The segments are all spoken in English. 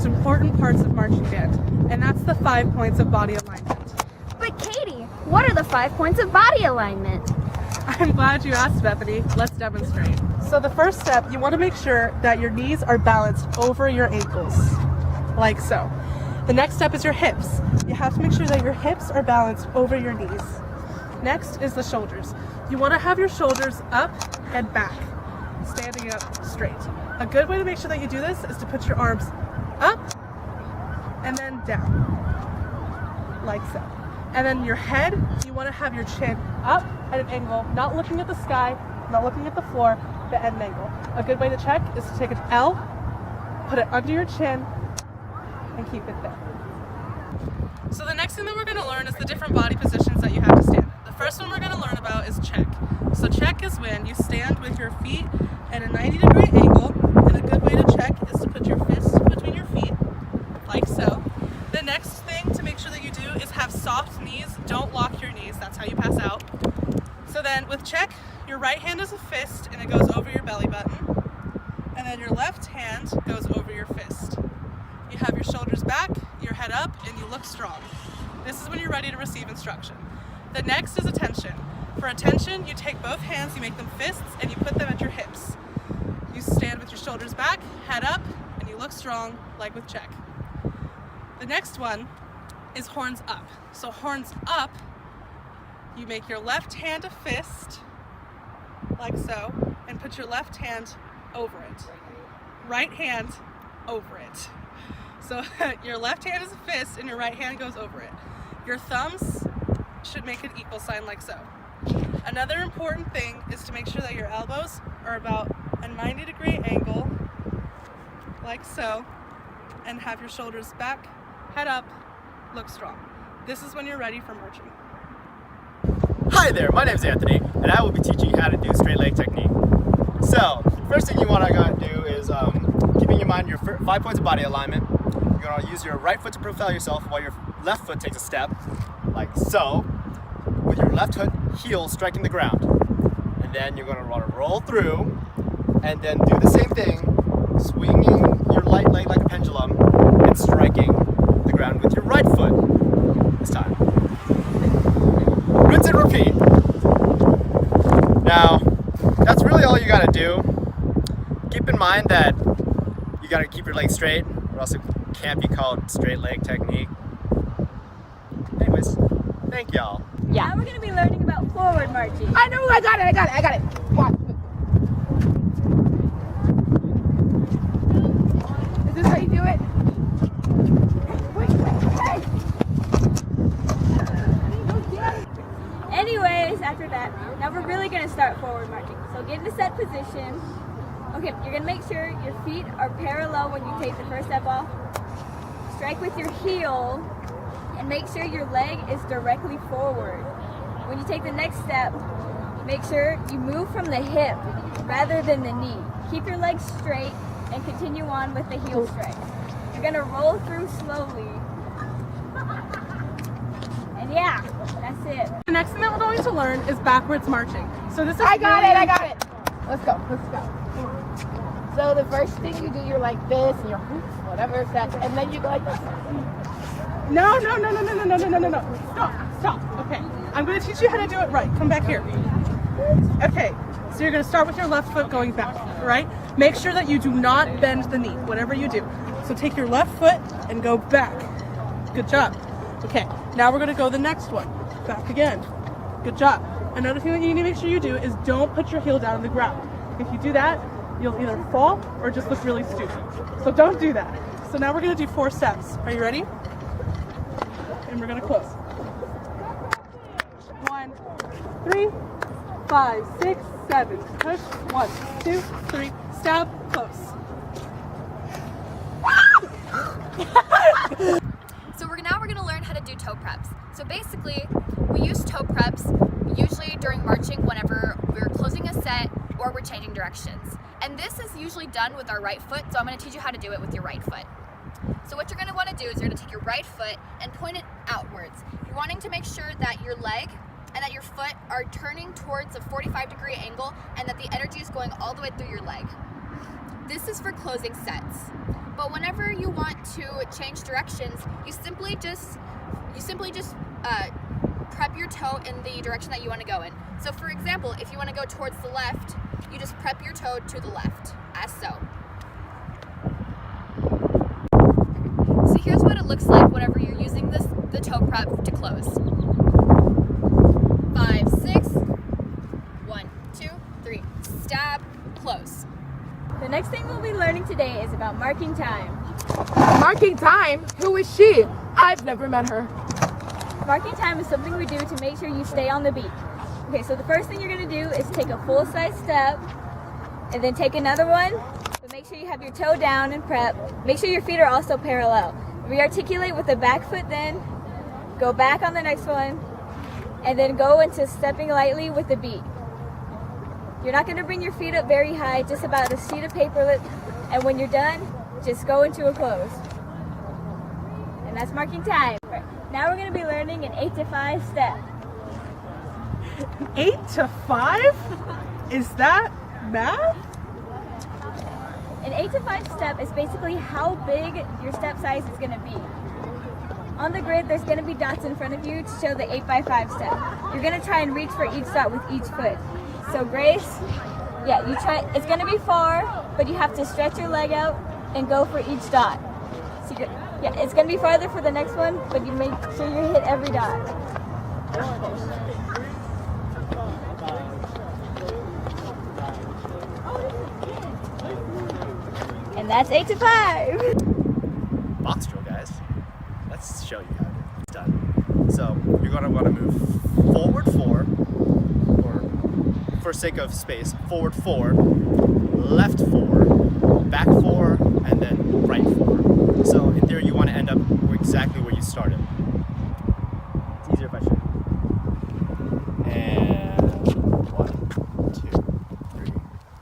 most important parts of marching band, and that's the 5 points of body alignment. But Katie, what are the 5 points of body alignment? I'm glad you asked, Bethany. Let's demonstrate. So the first step, you want to make sure that your knees are balanced over your ankles, like so. The next step is your hips. You have to make sure that your hips are balanced over your knees. Next is the shoulders. You want to have your shoulders up and back, standing up straight. A good way to make sure that you do this is to put your arms up and then down, like so. And then your head, you want to have your chin up at an angle, not looking at the sky, not looking at the floor, but at an angle. A good way to check is to take an L, put it under your chin, and keep it there. So the next thing that we're going to learn is the different body positions that you have to stand in. The first one we're going to learn about is check. So check is when you stand with your feet at a 90-degree angle, and a good way to check is to put your fist between your feet, like so. The next thing to make sure that you do is have soft knees. Don't lock your knees, that's how you pass out. So then with check, your right hand is a fist and it goes over your belly button, and then your left hand goes over your fist. You have your shoulders back, your head up, and you look strong. This is when you're ready to receive instruction. The next is attention. For attention, you take both hands, you make them fists, and you put them at your hips. You stand with your shoulders back, head up, and you look strong, like with check. The next one is horns up. So horns up, you make your left hand a fist, like so, and put your left hand over it. Right hand over it. So your left hand is a fist and your right hand goes over it. Your thumbs should make an equal sign like so. Another important thing is to make sure that your elbows are about a 90-degree angle, like so, and have your shoulders back, head up, look strong. This is when you're ready for marching. Hi there, my name is Anthony, and I will be teaching you how to do straight leg technique. So, first thing you want to do is keeping in mind your 5 points of body alignment. You're going to use your right foot to propel yourself while your left foot takes a step, like so, with your left foot heel striking the ground. And then you're going to want to roll through, and then do the same thing, swinging your right leg like a pendulum, and striking the ground with your right foot this time. Rinse and repeat. Now, that's really all you got to do. Keep in mind that you got to keep your legs straight, or else it can't be called straight leg technique. Anyways, thank y'all. Yeah. Now we're going to be learning about forward marching. I know, I got it. Watch. Is this how you do it? Anyways, after that, now we're really going to start forward marching. So get in a set position. Okay, you're going to make sure your feet are parallel when you take the first step off. Strike with your heel and make sure your leg is directly forward. When you take the next step, make sure you move from the hip rather than the knee. Keep your legs straight and continue on with the heel strike. You're going to roll through slowly. And yeah, that's it. The next thing that we're going to learn is backwards marching. So this is I got it. Let's go. So the first thing you do, you're like this, and you're whatever that's, and then you go like this. No. Stop. Okay. I'm going to teach you how to do it right. Come back here. Okay. So you're going to start with your left foot going back, right? Make sure that you do not bend the knee, whatever you do. So take your left foot and go back. Good job. Okay. Now we're going to go the next one. Back again. Good job. Another thing that you need to make sure you do is don't put your heel down on the ground. If you do that, you'll either fall or just look really stupid. So don't do that. So now we're going to do 4 steps. Are you ready? And we're going to close. 1, 3, 5, 6, 7. Push. 1, 2, 3. Stop. Close. So now we're going to learn how to do toe preps. So basically, we use toe preps usually during marching whenever we're closing a set or we're changing directions. And this is usually done with our right foot, so I'm going to teach you how to do it with your right foot. So what you're going to want to do is you're going to take your right foot and point it outwards. You're wanting to make sure that your leg and that your foot are turning towards a 45-degree angle and that the energy is going all the way through your leg. This is for closing sets. But whenever you want to change directions, you simply just prep your toe in the direction that you want to go in. So for example, if you want to go towards the left, you just prep your toe to the left, as so. So here's what it looks like whenever you're using the toe prep to close. 5, 6, 1, 2, 3, stab, close. The next thing we'll be learning today is about marking time. Marking time? Who is she? I've never met her. Marking time is something we do to make sure you stay on the beat. Okay, so the first thing you're going to do is take a full-size step and then take another one, but make sure you have your toe down and prep. Make sure your feet are also parallel. Rearticulate with the back foot, then go back on the next one, and then go into stepping lightly with the beat. You're not going to bring your feet up very high, just about a sheet of paper, and when you're done, just go into a close. And that's marking time. Right. Now we're going to be learning an 8 to 5 step. 8 to 5? Is that math? An 8 to 5 step is basically how big your step size is going to be. On the grid, there's going to be dots in front of you to show the 8 by 5 step. You're going to try and reach for each dot with each foot. So Grace, yeah, you try. It's going to be far, but you have to stretch your leg out and go for each dot. So yeah, it's going to be farther for the next one, but you make sure you hit every dot. And that's 8 to 5. Box drill, guys. Let's show you how it's done. So you're gonna want to move forward 4, or for sake of space, forward 4, left 4, back 4, and then right 4. So in theory, you want to end up exactly where you started. It's easier if I show you. And 1, 2, 3.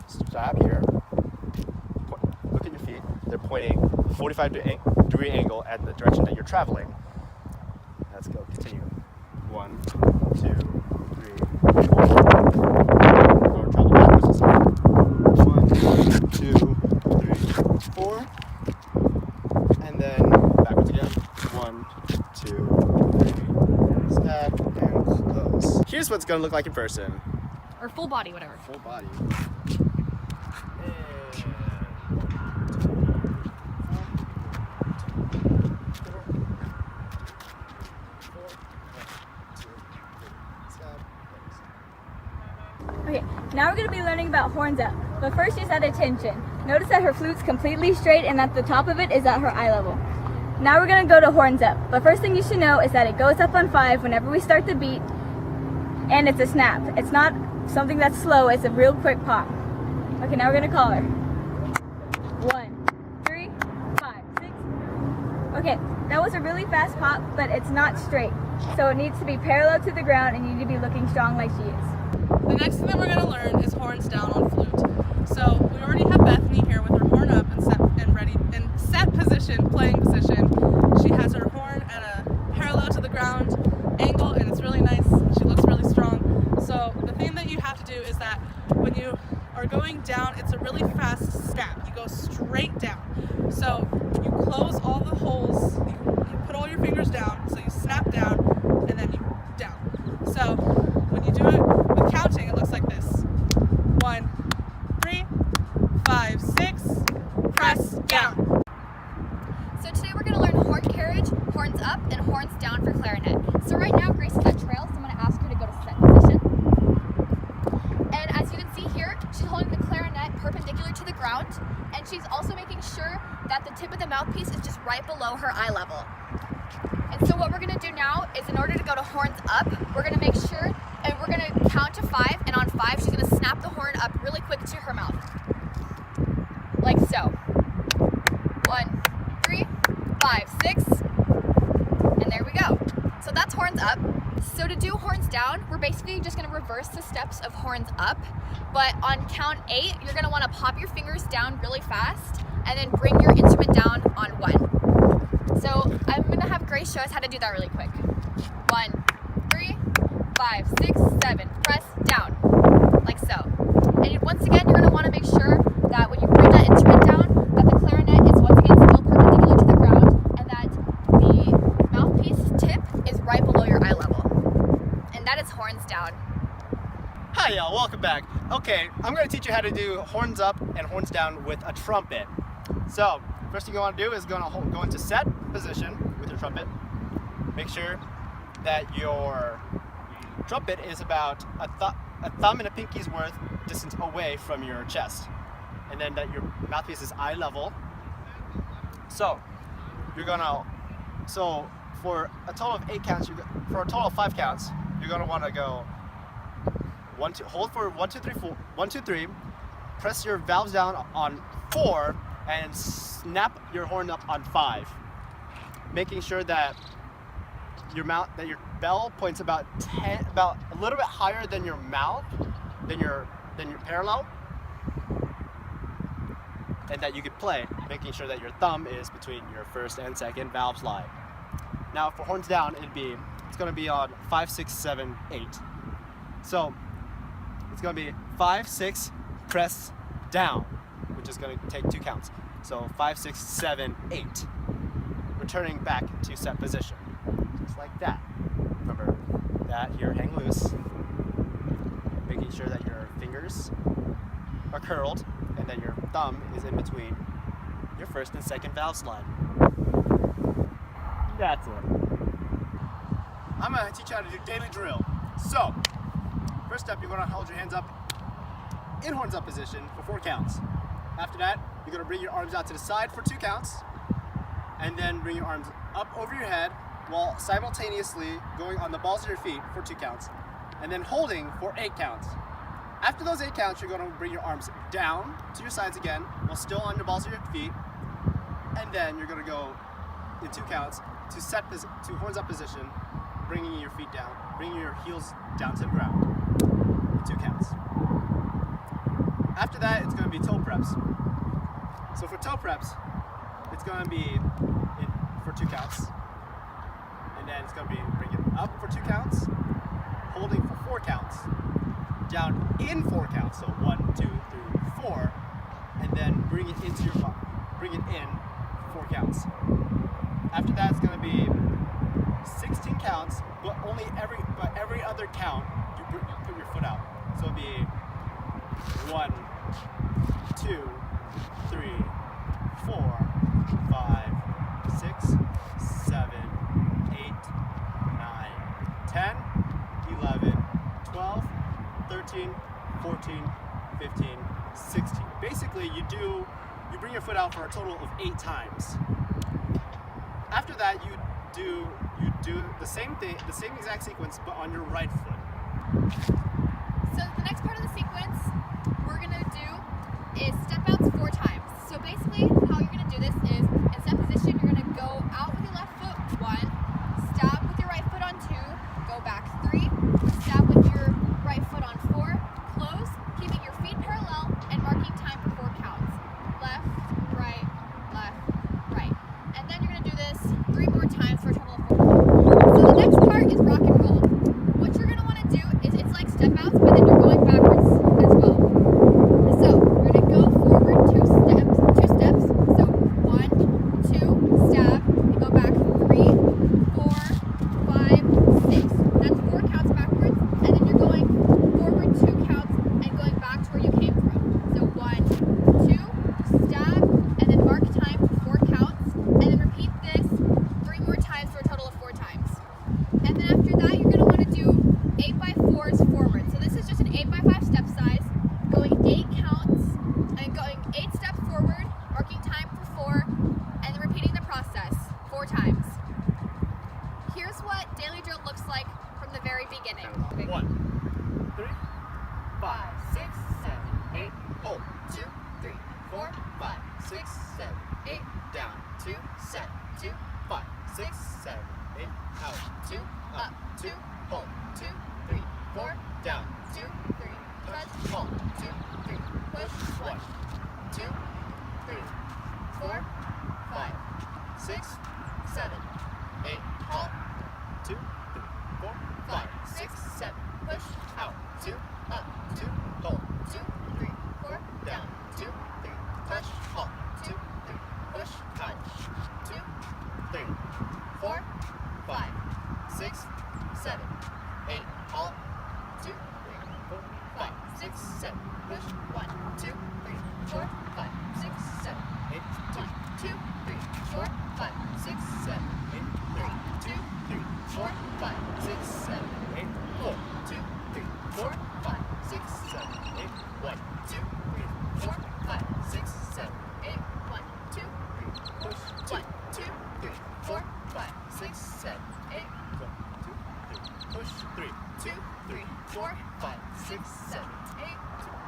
Stop here. Look at your feet. They're pointing 45-degree angle at the direction that you're traveling. Let's go. Continue. 1, 2, 3, 4. Or travel backwards this time. 1, 2, 3, 4. And then backwards again. 1, 2, 3. Step and close. Here's what's going to look like in person. Or full body, whatever. Full body. Okay, now we're going to be learning about horns up. But first, just at attention. Notice that her flute's completely straight and that the top of it is at her eye level. Now we're going to go to horns up. But first thing you should know is that it goes up on 5 whenever we start the beat, and it's a snap. It's not something that's slow, it's a real quick pop. Okay, now we're going to call her. 1, 3, 5, 6. Okay, that was a really fast pop, but it's not straight. So it needs to be parallel to the ground, and you need to be looking strong like she is. The next thing that we're going to learn is horns down on flute. So we already have Bethany here with her horn up and set position, playing position. She has her horn at a parallel to the ground angle, and it's really nice. She looks really strong. So the thing that you have to do is that when you are going down, it's a really fast snap. You go straight down. So you close all the holes, you put all your fingers down, so you snap down, and then you down. So when you do it with counting, it looks like this. 1, 3, 5, 6, press down. So today we're going to learn horn carriage, horns up, and horns down for clarinet. So right now Grace is at trail, so I'm going to ask her to go to set position. And as you can see here, she's holding the clarinet perpendicular to the ground, and she's also making sure that the tip of the mouthpiece is just right below her eye level. And so what we're going to do now is, in order to go to horns up, we're going to make sure, and we're going to count to 5, and on 5 she's going to snap the horn up really quick to her mouth. Like so. 1, 3, 5, 6, and there we go. So that's horns up. So to do horns down, we're basically just going to reverse the steps of horns up, but on count 8, you're going to want to pop your fingers down really fast, and then bring your instrument down on 1. So I'm going to have Grace show us how to do that really quick. 1, 3, 5, 6, 7, press down, like so. And once again, you're going to want to make sure that when you bring that instrument right below your eye level. And that is horns down. Hi y'all, welcome back. Okay, I'm going to teach you how to do horns up and horns down with a trumpet. So, first thing you want to do is go into set position with your trumpet. Make sure that your trumpet is about a thumb and a pinky's worth distance away from your chest. And then that your mouthpiece is eye level. So, for a total of 8 counts, for a total of 5 counts, you're going to want to go hold for 1, 2, 3, 4, 1, 2, 3, press your valves down on 4, and snap your horn up on 5, making sure that your bell points about a little bit higher than your mouth, than your parallel, and that you could play, making sure that your thumb is between your first and second valve slide. Now for horns down, it's going to be on 5, 6, 7, 8. So it's going to be 5, 6, press down, which is going to take 2 counts. So 5, 6, 7, 8. Returning back to set position, just like that. Remember that here, hang loose, making sure that your fingers are curled and that your thumb is in between your first and second valve slide. That's it. I'm going to teach you how to do daily drill. So, first step, you're going to hold your hands up in horns up position for 4 counts. After that, you're going to bring your arms out to the side for 2 counts, and then bring your arms up over your head while simultaneously going on the balls of your feet for 2 counts, and then holding for 8 counts. After those 8 counts, you're going to bring your arms down to your sides again while still on the balls of your feet, and then you're going to go in 2 counts to horns up position, bringing your feet down, bringing your heels down to the ground in 2 counts. After that, it's going to be toe preps. So for toe preps, it's going to be for 2 counts, and then it's going to be bring it up for 2 counts, holding for 4 counts, down in 4 counts, so 1, 2, 3, 4, and then bring it into your bum. Bring it in for 4 counts. After that, it's going to be 16 counts, but every other count, you put your foot out. So it'll be 1, 2, 3, 4, 5, 6, 7, 8, 9, 10, 11, 12, 13, 14, 15, 16. Basically, you bring your foot out for a total of 8 times. After that, you do the same thing, the same exact sequence, but on your right foot. So the next part of the sequence we're going to do is step outs 4 times. So basically how you're going to do this is in set position, you're going to go out with your left foot 1, stop with your right foot on 2, go back 3, stop with your right foot on 4, close, keeping your feet parallel and marking time for 4 counts. Left, right, right. And then you're going to do this 3 more times for a total of 4. So the next part is rock and roll. What you're going to want to do is it's like step outs, but then you're going backwards as well. So you're going to go forward 2 steps. So 1, 2, step, you go back 3, 4, 5, 6. That's 4 counts backwards, and then you're going forward 2 counts and going back to where you came from. So 1, 2, step, and then mark time for 4 counts, and then repeat this 3 more times for a total of 4 times. And then after that, you're going to want to do 8x4s forward. So this is just an 8x5 step size, going 8 counts, and going 8 steps forward, marking time for 4, and then repeating the process 4 times. Here's what daily drill looks like from the very beginning. 1, 3, 5, 6, 7, 8, hold, 2, 3, 4, 5, 6, 7, 8, down, 2, set, 2, 5, 6, 7, 8, out, 2, up, 2, hold, 2, 3, 4, down, 2, 3, touch, hold, 2, 3, push, 1, 2, 3, 4, 5, 6, 7, 8, hold, 2, 3, 4, 5, 6, 7, push, out, 2, up, 2, hold, 2, 3, 4, down, 2, 3, touch, hold, 2, 3, push, out, 2, 3, 4, 5, 6, 7, 8, hold, 2, 3, 4, 5, 6, 7, push, 1, 2, 3, 4, 5, 6, 7, 8, 1, 2, 3, 4, 5, 6, 7, 8, 3, 2, 3, 4, 5, 6, 7, 8, 4, 2, 3, 4, 5, 6, 7, 8, 1, 2, 3, 4, 5, 6, 7, 8, 1, 2, 3, push, 1, 2, 3, 4, 5, 6, 7, 8, 1, 2, 3, push, 3, 2, 3, 4, 5, 6, 7, 8, 2,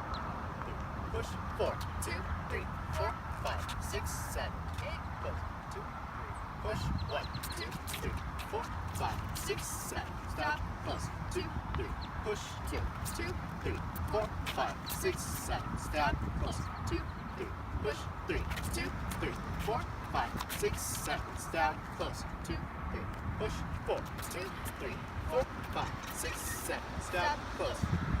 3, push, 4, 2, 3, 4, 5, 6, 7, 8, close, 2, 3, push, 1, 2, 3, 4, 5, 6, 7, stop, close, 2, 3, push, 2, 2, 3, 4, 5, 6, 7, stop, close, 2, 3, push, 3, 2, 3, 4, 5, 6, 7, stop, close, 2, 3, push, 4, 2, 3, 4, 5, 6, 7, stop, close.